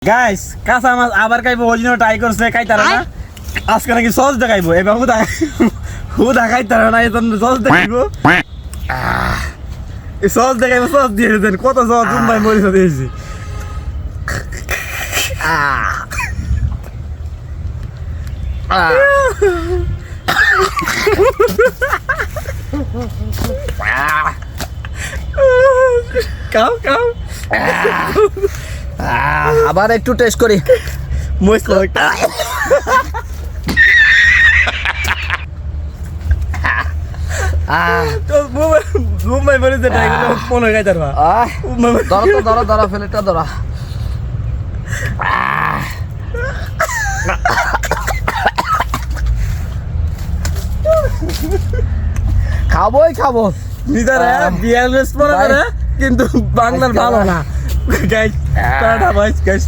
guys কাঁচা মাছ আবার খাইবো ওই জন্য ট্রাই করছে খাইতারে না আজকে নাকি সস দেখাইবো এবার হুদা খাইতারে না এই জন্য সস দেখাইবো এই সস দেখাইবো সস দিয়ে দেন কত সস ভাই মরিচ দিয়েছি কাও কাও আবার একটু টেস্ট করি মরিচ লাগা তো মুম্বাই মরিচ দেয় এগুলো মনে খাইতারবা ধরো ধরো ফেলেটা ধরা খাবোই খাবো নিজেরা বিয়ার রেস্ট করে কিন্তু বাংলার ভালো না গাইস টাটা গাইস